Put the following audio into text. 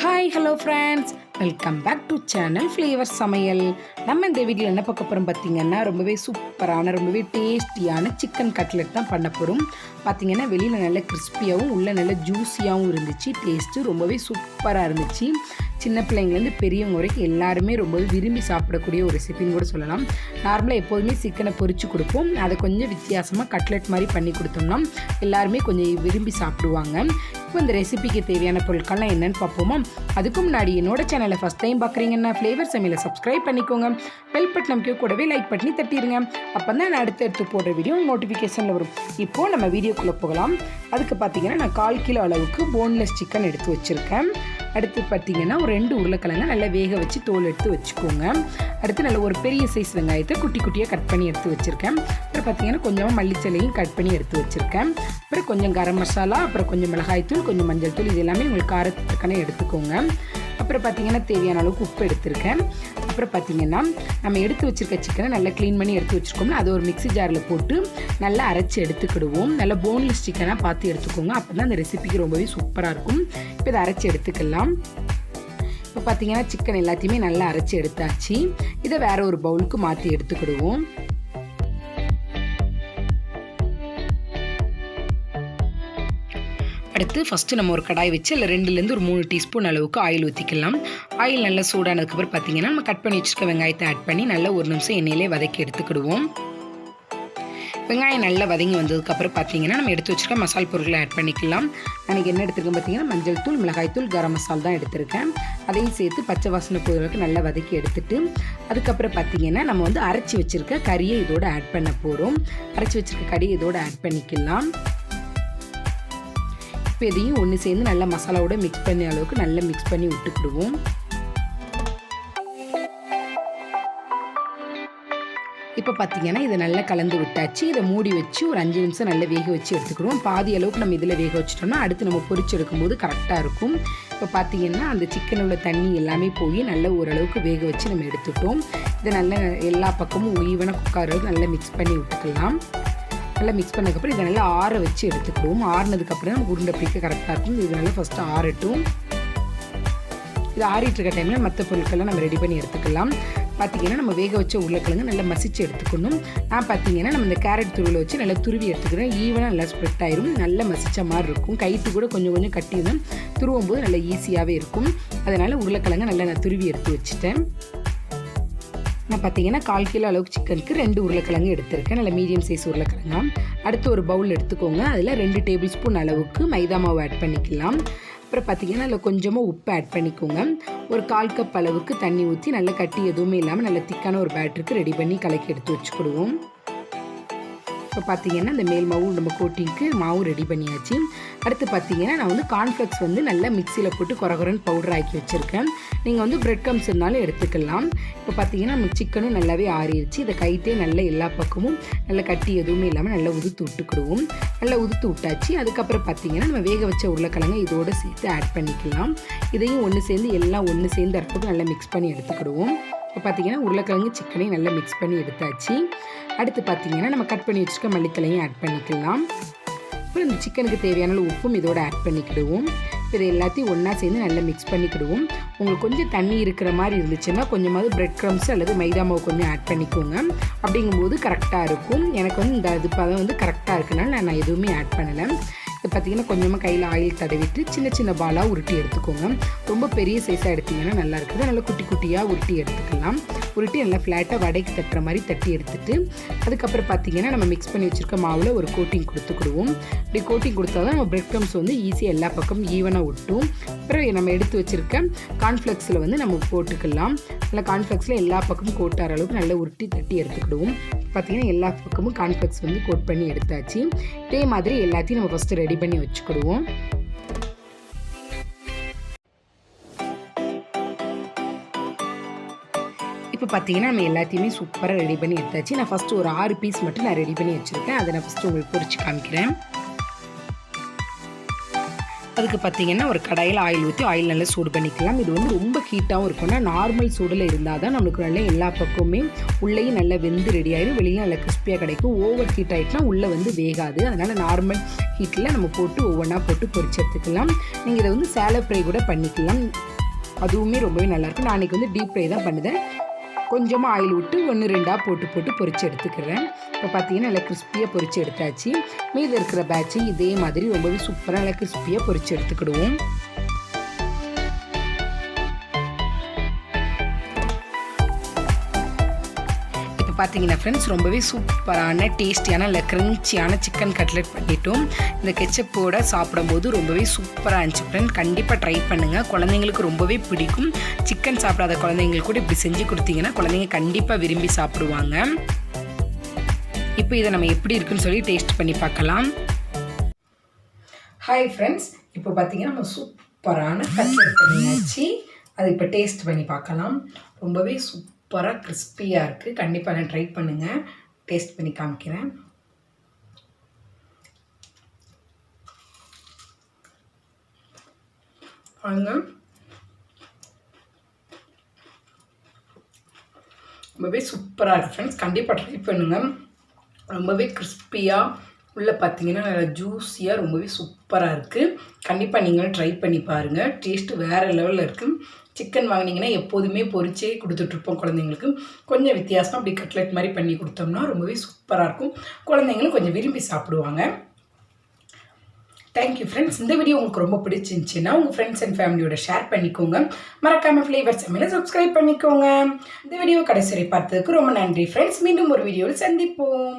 Hi hello friends, welcome back to channel flavour சமையல். நம்ம இந்த வீடியோவில் என்ன பார்க்க போகிறோம் பார்த்தீங்கன்னா, ரொம்பவே சூப்பரான ரொம்பவே டேஸ்டியான சிக்கன் கட்லெட் தான் பண்ண போகிறோம். பார்த்தீங்கன்னா வெளியில் நல்ல கிறிஸ்பியாகவும் உள்ளே நல்ல ஜூஸியாகவும் இருந்துச்சு. டேஸ்ட்டு ரொம்பவே சூப்பராக இருந்துச்சு. சின்ன பிள்ளைங்கலேருந்து பெரியவங்க வரைக்கும் எல்லாருமே ரொம்பவே விரும்பி சாப்பிடக்கூடிய ஒரு ரெசிபின்னு கூட சொல்லலாம். நார்மலாக எப்போதுமே சிக்கனை பொரிச்சு கொடுப்போம். அதை கொஞ்சம் வித்தியாசமாக கட்லெட் மாதிரி பண்ணி கொடுத்தோம்னா எல்லாருமே கொஞ்சம் விரும்பி சாப்பிடுவாங்க. இப்போ இந்த ரெசிபிக்கு தேவையான பொருட்கள்லாம் என்னென்னு பார்ப்போமா? அதுக்கு முன்னாடி என்னோட சேனலை ஃபஸ்ட் டைம் பார்க்குறீங்கன்னா ஃப்ளேவர் சமையலை சப்ஸ்கிரைப் பண்ணிக்கோங்க. பெல் பட்டன் நமக்கு கூடவே லைக் பண்ணி தட்டிடுங்க. அப்போ தான் நான் அடுத்து போடுற வீடியோ நோட்டிஃபிகேஷனில் வரும். இப்போது நம்ம வீடியோக்குள்ளே போகலாம். அதுக்கு பார்த்தீங்கன்னா நான் 1/4 கிலோ அளவுக்கு போன்லெஸ் சிக்கன் எடுத்து வச்சுருக்கேன். அடுத்து பார்த்தீங்கன்னா ஒரு 2 உருளைக்கிழங்கு நல்லா வேக வச்சு தோல் எடுத்து வச்சுக்கோங்க. அடுத்து நல்ல ஒரு பெரிய சைஸ் வெங்காயத்தை குட்டி குட்டியாக கட் பண்ணி எடுத்து வச்சுருக்கேன். அப்புறம் பார்த்தீங்கன்னா கொஞ்சமாக மல்லிச்சலையும் கட் பண்ணி எடுத்து வச்சுருக்கேன். அப்புறம் கொஞ்சம் கரம் மசாலா, அப்புறம் கொஞ்சம் மிளகாய்த்தூள், கொஞ்சம் மஞ்சள் தூள், இது எல்லாமே உங்களுக்கு காரத்துக்கான எடுத்துக்கோங்க. அப்புறம் பார்த்தீங்கன்னா தேவையான அளவுக்கு உப்பு எடுத்திருக்கேன். அப்புறம் பார்த்தீங்கன்னா நம்ம எடுத்து வச்சுருக்க சிக்கனை நல்லா க்ளீன் பண்ணி எடுத்து வச்சுருக்கோம்னா அதை ஒரு மிக்ஸி ஜாரில் போட்டு நல்லா அரைச்சி எடுத்துக்கிடுவோம். நல்லா போன்லெஸ் சிக்கனாக பார்த்து எடுத்துக்கோங்க. அப்போ தான் அந்த ரெசிபிக்கு ரொம்பவே சூப்பராக இருக்கும். இப்போ இதை அரைச்சி எடுத்துக்கலாம். இப்போ பார்த்தீங்கன்னா சிக்கன் எல்லாத்தையுமே நல்லா அரைச்சி எடுத்தாச்சு. இதை வேற ஒரு பவுலுக்கு மாற்றி எடுத்துக்கிடுவோம். அடுத்து ஃபஸ்ட்டு நம்ம ஒரு கடாய் வச்சு அதில் 2லேருந்து ஒரு 3 டீஸ்பூன் அளவுக்கு ஆயில் ஊற்றிக்கலாம். ஆயில் நல்லா சூடானதுக்கப்புறம் பார்த்தீங்கன்னா நம்ம கட் பண்ணி வச்சுருக்க வெங்காயத்தை ஆட் பண்ணி நல்லா 1 நிமிஷம் எண்ணெயிலே வதக்கி எடுத்துக்கிடுவோம். வெங்காயம் நல்லா வதங்கி வந்ததுக்கப்புறம் பார்த்தீங்கன்னா நம்ம எடுத்து வச்சுருக்க மசாலா பொருட்களை ஆட் பண்ணிக்கலாம். எனக்கு என்ன எடுத்துருக்கேன் பார்த்தீங்கன்னா மஞ்சள் தூள், மிளகாய்த்தூள், கரம் மசாலா தான் எடுத்திருக்கேன். அதையும் சேர்த்து பச்சை வாசனை போகிறதுக்கு நல்லா வதக்கி எடுத்துட்டு அதுக்கப்புறம் பார்த்தீங்கன்னா நம்ம அரைச்சி வச்சுருக்க கறியை இதோடு ஆட் பண்ண போகிறோம். அரைச்சி வச்சுருக்க கறியை இதோடு ஆட் பண்ணிக்கலாம். இப்போ இதையும் ஒன்று சேர்ந்து நல்லா மசாலாவோட மிக்ஸ் பண்ண அளவுக்கு நல்லா மிக்ஸ் பண்ணி விட்டுக்கிடுவோம். இப்போ பார்த்தீங்கன்னா இதை நல்லா கலந்து விட்டாச்சு. இதை மூடி வச்சு ஒரு 5 நிமிஷம் நல்லா வேக வச்சு எடுத்துக்கிடுவோம். பாதி அளவுக்கு நம்ம இதில் வேக வச்சுட்டோம்னா அடுத்து நம்ம பொரிச்சு எடுக்கும்போது கரெக்டாக இருக்கும். இப்போ பார்த்தீங்கன்னா அந்த சிக்கன் உள்ள தண்ணி எல்லாமே போய் நல்லா ஓரளவுக்கு வேக வச்சு நம்ம எடுத்துட்டோம். இதை நல்லா எல்லா பக்கமும் ஈவனாக குக்காரளவுக்கு நல்லா மிக்ஸ் பண்ணி விட்டுக்கலாம். நல்லா மிக்ஸ் பண்ணதுக்கப்புறம் இதை நல்லா ஆற வச்சு எடுத்துக்கிடுவோம். ஆறினதுக்கப்புறம் நம்ம உருண்டை பிடிக்க கரெக்டாக இருக்கும். இது நல்லா ஃபஸ்ட்டு ஆறட்டும். இது ஆறிட்டு இருக்க டைமில் மற்ற பொருட்கள்லாம் நம்ம ரெடி பண்ணி எடுத்துக்கலாம். பார்த்தீங்கன்னா நம்ம வேக வச்ச உருளைக்கிழங்கு நல்லா மசிச்சு எடுத்துக்கணும். நான் பார்த்தீங்கன்னா நம்ம இந்த கேரட் துருவில் வச்சு நல்லா துருவி எடுத்துக்கிறேன். ஈவனாக நல்லா ஸ்ப்ரெட் ஆயிரும். நல்லா மசிச்ச மாதிரி இருக்கும். கைட்டு கூட கொஞ்சம் கொஞ்சம் கட்டிடும். துருவும் போது நல்லா ஈஸியாகவே இருக்கும். அதனால் உருளைக்கிழங்கு நல்லா நான் துருவி எடுத்து வச்சுட்டேன். நான் பார்த்தீங்கன்னா 1/4 கிலோ அளவுக்கு சிக்கனுக்கு 2 உருளைக்கிழங்கு எடுத்திருக்கேன். நல்ல மீடியம் சைஸ் உருளைக்கிழங்கா. அடுத்து ஒரு பவுல் எடுத்துக்கோங்க. அதில் 2 டேபிள் ஸ்பூன் அளவுக்கு மைதா மாவு ஆட் பண்ணிக்கலாம். அப்புறம் பார்த்தீங்கன்னா அதில் கொஞ்சமாக உப்பு ஆட் பண்ணிக்கோங்க. ஒரு 1/4 கப் அளவுக்கு தண்ணி ஊற்றி நல்லா கட்டி எதுவுமே இல்லாமல் நல்ல திக்கான ஒரு பேட்டருக்கு ரெடி பண்ணி கலக்கி எடுத்து வச்சுக்கிடுவோம். இப்போ பார்த்தீங்கன்னா இந்த மேல் மாவு நம்ம கோட்டிங்க்கு மாவு ரெடி பண்ணியாச்சு. அடுத்து பார்த்தீங்கன்னா நான் கார்ன்ஃப்ளெக்ஸ் நல்லா மிக்சியில் போட்டு கொரகொரன்னு பவுடர் ஆக்கி வச்சுருக்கேன். நீங்கள் பிரெட் க்ரம்ஸ் இருந்தாலும் எடுத்துக்கலாம். இப்போ பார்த்தீங்கன்னா நம்ம சிக்கனும் நல்லாவே ஆறிடுச்சு. இதை கைட்டே நல்லா எல்லா பக்கமும் நல்லா கட்டி எதுவுமே இல்லாமல் நல்லா உதுத்து விட்டுக்கிடுவோம். நல்லா உதுத்து விட்டாச்சு. அதுக்கப்புறம் பார்த்தீங்கன்னா நம்ம வேக வச்ச உருளைக்கிழங்கு இதோடு சேர்த்து ஆட் பண்ணிக்கலாம். இதையும் ஒன்று சேர்ந்து எல்லாம் ஒன்று சேர்ந்து அளவுக்கு நல்லா மிக்ஸ் பண்ணி எடுத்துக்கிடுவோம். இப்போ பார்த்தீங்கன்னா உருளைக்கிழங்கு சிக்கனையும் நல்லா மிக்ஸ் பண்ணி எடுத்தாச்சு. அடுத்து பார்த்தீங்கன்னா நம்ம கட் பண்ணி வச்சுருக்க மல்லித்தலையும் ஆட் பண்ணிக்கலாம். அப்புறம் இந்த சிக்கனுக்கு தேவையான உப்பும் இதோட ஆட் பண்ணிக்கிடுவோம். இதை எல்லாத்தையும் ஒன்றா சேர்ந்து நல்லா மிக்ஸ் பண்ணிக்கிடுவோம். உங்களுக்கு கொஞ்சம் தண்ணி இருக்கிற மாதிரி இருந்துச்சுன்னா கொஞ்சமாவது பிரெட் க்ரம்ஸ் அல்லது மைதா மாவு கொஞ்சம் ஆட் பண்ணிக்கோங்க. அப்படிங்கும்போது கரெக்டாக இருக்கும். எனக்கு இந்த இது பதம் கரெக்டாக இருக்குனால நான் எதுவுமே ஆட் பண்ணலை. இப்போ பார்த்தீங்கன்னா கொஞ்சமாக கையில் ஆயில் தடவிட்டு சின்ன சின்ன பாலாக உருட்டி எடுத்துக்கோங்க. ரொம்ப பெரிய சைஸாக எடுத்திங்கன்னா நல்லா இருக்குது. நல்லா குட்டி குட்டியாக உருட்டி எடுத்துக்கலாம். உருட்டி நல்லா ஃப்ளாட்டாக வடைக்கு தட்டுற மாதிரி தட்டி எடுத்துட்டு அதுக்கப்புறம் பார்த்தீங்கன்னா நம்ம மிக்ஸ் பண்ணி வச்சுருக்க மாவில் ஒரு கோட்டிங் கொடுத்துக்கிடுவோம். இப்படி கோட்டிங் கொடுத்தா தான் நம்ம பிரெட் க்ரம்ஸ் ஈஸியாக எல்லா பக்கமும் ஈவனாக ஒட்டும். அப்புறம் நம்ம எடுத்து வச்சுருக்க கார்ன்ஃப்ளெக்ஸில் நம்ம போட்டுக்கலாம். நல்லா கார்ன்ஃப்ளெக்ஸில் எல்லா பக்கமும் கோட்டார அளவுக்கு நல்லா உருட்டி தட்டி எடுத்துக்கிடுவோம். பார்த்தீங்கன்னா எல்லா பக்கமும் கார்ன்ஃப்ளெக்ஸ் கோட் பண்ணி எடுத்தாச்சு. இதே மாதிரி எல்லாத்தையும் நம்ம ஃபஸ்ட்டு ரெடி பண்ணி வச்சுக்கிடுவோம். இப்போ பார்த்தீங்கன்னா நம்ம எல்லாத்தையுமே சூப்பராக ரெடி பண்ணி எடுத்தாச்சு. நான் ஃபஸ்ட்டு ஒரு 6 பீஸ் மட்டும் நான் ரெடி பண்ணி வச்சுருக்கேன். அதை நான் ஃபஸ்ட்டு உங்களுக்கு பொரிச்சு காமிக்கிறேன். அதுக்கு பார்த்தீங்கன்னா ஒரு கடாயில் ஆயில் ஊற்றி ஆயில் நல்லா சூடு பண்ணிக்கலாம். இது ரொம்ப ஹீட்டாகவும் இருக்கும்னா நார்மல் சூடில் இருந்தால் தான் நம்மளுக்கு நல்லா எல்லா பக்கமுமே உள்ளேயும் நல்லா வெந்து ரெடி ஆகிடும். வெளியே நல்லா கிறிஸ்பியாக கிடைக்கும். ஓவர் ஹீட் ஆகிட்டுனா உள்ளே வேகாது. அதனால் நார்மல் ஹீட்டில் நம்ம போட்டு ஒவ்வொன்றா போட்டு பொரிச்சு எடுத்துக்கலாம். நீங்கள் இதை சேலோ ஃப்ரை கூட பண்ணிக்கலாம். அதுவுமே ரொம்பவே நல்லாயிருக்கும். நான் அன்றைக்கி வந்து டீப் ஃப்ரை தான் பண்ணுதேன். கொஞ்சமாக ஆயில் விட்டு 1-2 போட்டு பொரித்து எடுத்துக்கிறேன். இப்போ பார்த்தீங்கன்னா நல்லா கிறிஸ்பியாக பொரித்து எடுத்தாச்சு. மீதி இருக்கிற பேட்சை இதே மாதிரி ரொம்பவே சூப்பராக நல்லா கிறிஸ்பியாக பொரித்து எடுத்துக்கிடுவோம். பார்த்தீங்கன்னா ஃப்ரெண்ட்ஸ் ரொம்பவே சூப்பரான டேஸ்டியான இல்லை க்ரன்ச்சியான சிக்கன் கட்லெட் பண்ணிட்டோம். இந்த கெச்சப்போட சாப்பிடும்போது ரொம்பவே சூப்பராக இருந்துச்சு ஃப்ரெண்ட். கண்டிப்பாக ட்ரை பண்ணுங்கள், குழந்தைங்களுக்கு ரொம்பவே பிடிக்கும். சிக்கன் சாப்பிடாத குழந்தைங்களுக்கு கூட இப்படி செஞ்சு கொடுத்தீங்கன்னா குழந்தைங்க கண்டிப்பாக விரும்பி சாப்பிடுவாங்க. இப்போ இதை நம்ம எப்படி இருக்குன்னு சொல்லி டேஸ்ட் பண்ணி பார்க்கலாம். ஹாய் ஃப்ரெண்ட்ஸ், இப்போ பார்த்தீங்கன்னா நம்ம சூப்பரான கட்லெட் பண்ணியாச்சு. அது இப்போ டேஸ்ட் பண்ணி பார்க்கலாம். ரொம்பவே சூப்பராக கிறிஸ்பியாக இருக்குது. கண்டிப்பாக நான் ட்ரை பண்ணுங்கள். டேஸ்ட் பண்ணி காமிக்கிறேன். பாருங்க, ரொம்பவே சூப்பராக இருக்குது ஃப்ரெண்ட்ஸ். கண்டிப்பாக ட்ரை பண்ணுங்கள். ரொம்பவே கிறிஸ்பியாக உள்ளே பார்த்தீங்கன்னா நல்லா ஜூஸியாக ரொம்பவே சூப்பராக இருக்குது. கண்டிப்பாக நீங்களும் ட்ரை பண்ணி பாருங்கள். டேஸ்ட்டு வேறு லெவலில் இருக்குது. சிக்கன் வாங்கினீங்கன்னா எப்போதுமே பொரிச்சே கொடுத்துட்ருப்போம் குழந்தைங்களுக்கு. கொஞ்சம் வித்தியாசமாக அப்படி கட்லெட் மாதிரி பண்ணி கொடுத்தோம்னா ரொம்பவே சூப்பராக இருக்கும். குழந்தைங்களும் கொஞ்சம் விரும்பி சாப்பிடுவாங்க. Thank you friends. இந்த வீடியோ உங்களுக்கு ரொம்ப பிடிச்சிருந்துச்சின்னா உங்கள் ஃப்ரெண்ட்ஸ் அண்ட் ஃபேமிலியோட ஷேர் பண்ணிக்கோங்க. மறக்காமல் ஃப்ளேவர் சமையலை சப்ஸ்கிரைப் பண்ணிக்கோங்க. இந்த வீடியோ கடைசி வரை பார்த்ததுக்கு ரொம்ப நன்றி ஃப்ரெண்ட்ஸ். மீண்டும் ஒரு வீடியோவில் சந்திப்போம்.